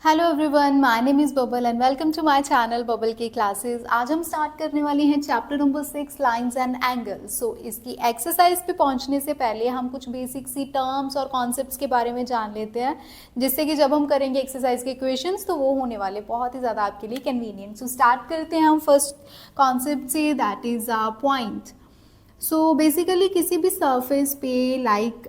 Hello everyone, my name is Bubble and welcome to my channel Bubble की क्लासेस। आज हम स्टार्ट करने वाले हैं chapter number 6 lines and angles. So इसकी एक्सरसाइज पे पहुंचने से पहले हम कुछ बेसिक सी टर्म्स और कॉन्सेप्ट्स के बारे में जान लेते हैं, जिससे कि जब हम करेंगे एक्सरसाइज के क्वेश्चंस तो वो होने वाले बहुत ही ज़्यादा आपके लिए कन्वीनियंट। सो स्टार्ट करते हैं हम फर्स्ट कॉन्सेप्ट से, that is point. So basically किसी भी सरफेस पे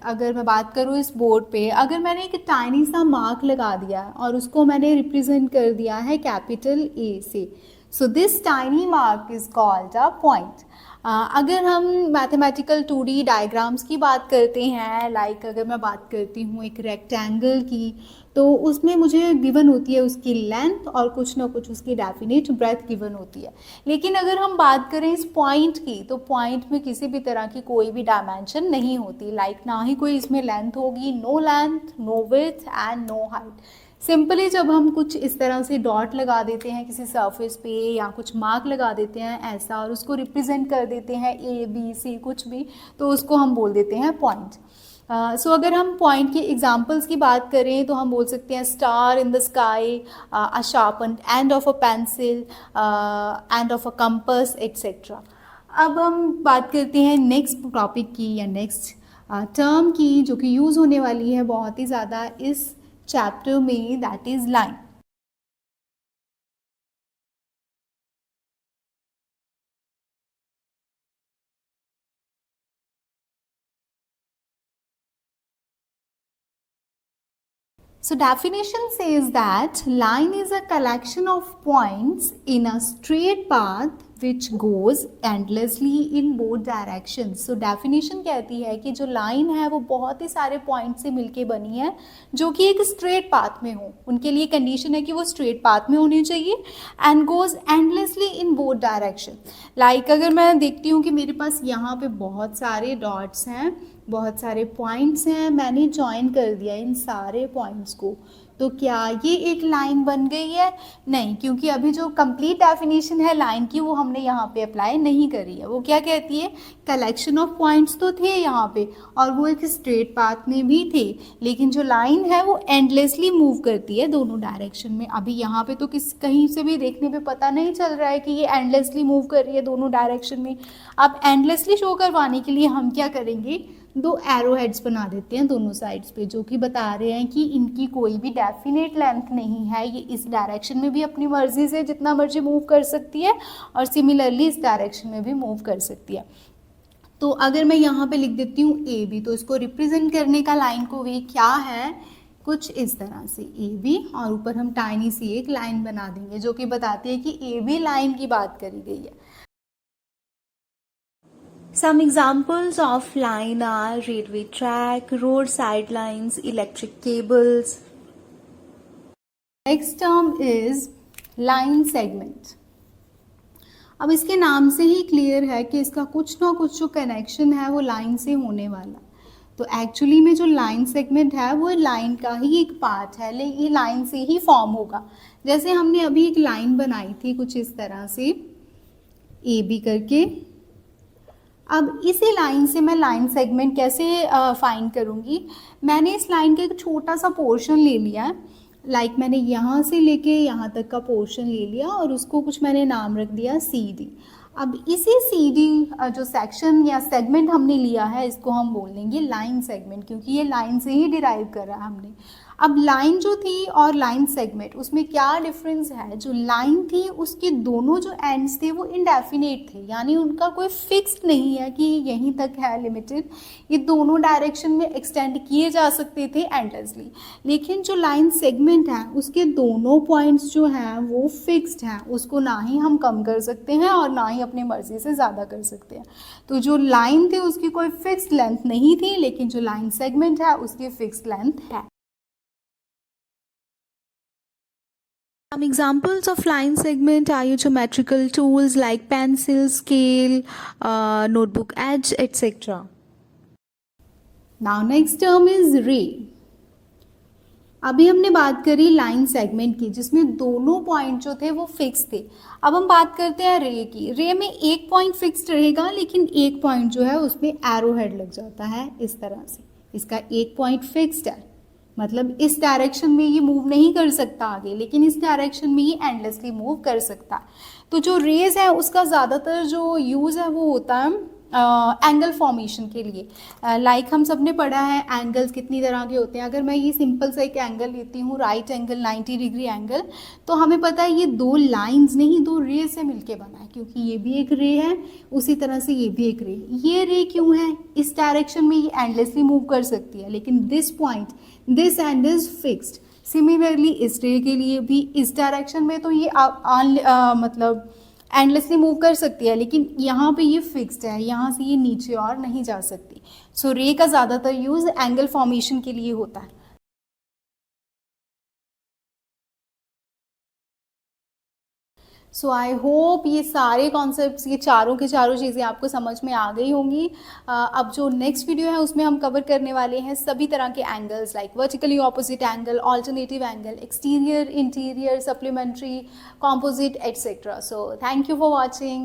अगर मैं बात करूँ इस बोर्ड पे, अगर मैंने एक टाइनी सा मार्क लगा दिया और उसको मैंने रिप्रेजेंट कर दिया है कैपिटल ए से, so this tiny mark is called a point. अगर हम मैथमेटिकल 2D डायग्राम्स की बात करते हैं, अगर मैं बात करती हूँ एक रेक्टेंगल की, तो उसमें मुझे गिवन होती है उसकी लेंथ और कुछ ना कुछ उसकी डेफिनेट ब्रेथ गिवन होती है। लेकिन अगर हम बात करें इस पॉइंट की, तो पॉइंट में किसी भी तरह की कोई भी डायमेंशन नहीं होती, ना ही कोई इसमें लेंथ होगी, no length, no width and no height. Simply जब हम कुछ इस तरह से डॉट लगा देते हैं किसी सरफेस पे या कुछ मार्क लगा देते हैं ऐसा, और उसको रिप्रेजेंट कर देते हैं ए बी सी कुछ भी, तो उसको हम बोल देते हैं पॉइंट। सो अगर हम पॉइंट के एग्जाम्पल्स की बात करें तो हम बोल सकते हैं star in the sky, a sharpened end of a pencil, end of a compass etcetera. अब हम बात करते हैं नेक्स्ट टॉपिक की या नेक्स्ट टर्म की, जो कि यूज़ होने वाली है बहुत ही ज़्यादा इस चैप्टर में, that is line. So definition says that line is a collection of points in a straight path which goes endlessly in both directions. So definition कहती है कि जो line है वो बहुत ही सारे point से मिलके बनी है जो कि एक straight path में हो। उनके लिए condition है कि वो straight path में होनी चाहिए and goes endlessly in both direction. अगर मैं देखती हूँ कि मेरे पास यहाँ पे बहुत सारे dots हैं, बहुत सारे पॉइंट्स हैं, मैंने ज्वाइन कर दिया इन सारे पॉइंट्स को, तो क्या ये एक लाइन बन गई है? नहीं, क्योंकि अभी जो कंप्लीट डेफिनेशन है लाइन की वो हमने यहाँ पे अप्लाई नहीं करी है। वो क्या कहती है? कलेक्शन ऑफ पॉइंट्स तो थे यहाँ पे और वो एक स्ट्रेट पाथ में भी थे, लेकिन जो लाइन है वो एंडलेसली मूव करती है दोनों डायरेक्शन में। अभी यहाँ पे तो कहीं से भी देखने पे पता नहीं चल रहा है कि ये एंडलेसली मूव कर रही है दोनों डायरेक्शन में। अब एंडलेसली शो करवाने के लिए हम क्या करेंगे, दो एरो हेड्स बना देते हैं दोनों साइड्स पे, जो कि बता रहे हैं कि इनकी कोई भी डेफिनेट लेंथ नहीं है, ये इस डायरेक्शन में भी अपनी मर्जी से जितना मर्जी मूव कर सकती है और सिमिलरली इस डायरेक्शन में भी मूव कर सकती है। तो अगर मैं यहाँ पे लिख देती हूँ ए बी, तो इसको रिप्रेजेंट करने का लाइन को वे क्या है, कुछ इस तरह से ए बी, और ऊपर हम टाइनी सी एक लाइन बना देंगे जो कि बताती है कि ए बी लाइन की बात करी गई है। Some examples of line are railway track, roadside lines, electric cables. Next term is line segment. अब इसके नाम से ही क्लियर है कि इसका कुछ ना कुछ जो कनेक्शन है वो लाइन से होने वाला। तो एक्चुअली में जो लाइन सेगमेंट है वो लाइन का ही एक पार्ट है, लेकिन ये लाइन से ही फॉर्म होगा। जैसे हमने अभी एक लाइन बनाई थी कुछ इस तरह से ए बी करके, अब इसी लाइन से मैं लाइन सेगमेंट कैसे फाइंड करूँगी? मैंने इस लाइन का एक छोटा सा पोर्शन ले लिया, मैंने यहाँ से लेके यहाँ तक का पोर्शन ले लिया और उसको कुछ मैंने नाम रख दिया सी डी। अब इसी सी डी जो सेक्शन या सेगमेंट हमने लिया है इसको हम बोल देंगे लाइन सेगमेंट, क्योंकि ये लाइन से ही डिराइव करा हमने। अब लाइन जो थी और लाइन सेगमेंट, उसमें क्या डिफरेंस है? जो लाइन थी उसके दोनों जो एंड्स थे वो इनडेफिनेट थे, यानी उनका कोई फिक्स्ड नहीं है कि यहीं तक है लिमिटेड, ये दोनों डायरेक्शन में एक्सटेंड किए जा सकते थे एंडलेसली। लेकिन जो लाइन सेगमेंट है उसके दोनों पॉइंट्स जो हैं वो फिक्स्ड हैं, उसको ना ही हम कम कर सकते हैं और ना ही अपनी मर्जी से ज़्यादा कर सकते हैं। तो जो लाइन थी उसकी कोई फिक्स्ड लेंथ नहीं थी, लेकिन जो लाइन सेगमेंट है उसकी फिक्स्ड लेंथ है। Some examples of line segment are your geometrical tools like pencil, scale, notebook edge, etc. Now next term is ray. अभी हमने बात करी लाइन सेगमेंट की जिसमें दोनों पॉइंट जो थे वो फिक्स थे। अब हम बात करते हैं रे की। रे में एक पॉइंट फिक्स्ड रहेगा, लेकिन एक पॉइंट जो है उसमें एरो हेड लग जाता है इस तरह से, इसका एक पॉइंट फिक्स्ड है, मतलब इस डायरेक्शन में ये मूव नहीं कर सकता आगे, लेकिन इस डायरेक्शन में ये एंडलेसली मूव कर सकता है। तो जो रेज है उसका ज़्यादातर जो यूज़ है वो होता है एंगल फॉर्मेशन के लिए। लाइक हम सब ने पढ़ा है एंगल्स कितनी तरह के होते हैं। अगर मैं ये सिंपल सा एक एंगल लेती हूँ, राइट एंगल 90 डिग्री एंगल, तो हमें पता है ये दो लाइंस नहीं, दो रे से मिलके बना है, क्योंकि ये भी एक रे है, उसी तरह से ये भी एक रे। ये रे क्यों है? इस डायरेक्शन में ये एंडलेसली मूव कर सकती है, लेकिन this point, this and is fixed. Similarly इस रे के लिए भी इस डायरेक्शन में तो ये मतलब एंडलेसली मूव कर सकती है, लेकिन यहाँ पे ये फिक्स्ड है, यहाँ से ये नीचे और नहीं जा सकती। सो रे का ज़्यादातर यूज़ एंगल फॉर्मेशन के लिए होता है। सो आई होप ये सारे कॉन्सेप्ट्स, ये चारों के चारों चीज़ें आपको समझ में आ गई होंगी। अब जो नेक्स्ट वीडियो है उसमें हम कवर करने वाले हैं सभी तरह के angles, like vertically opposite angle, alternative angle, exterior, interior, supplementary, composite, etcetera. So thank you for watching.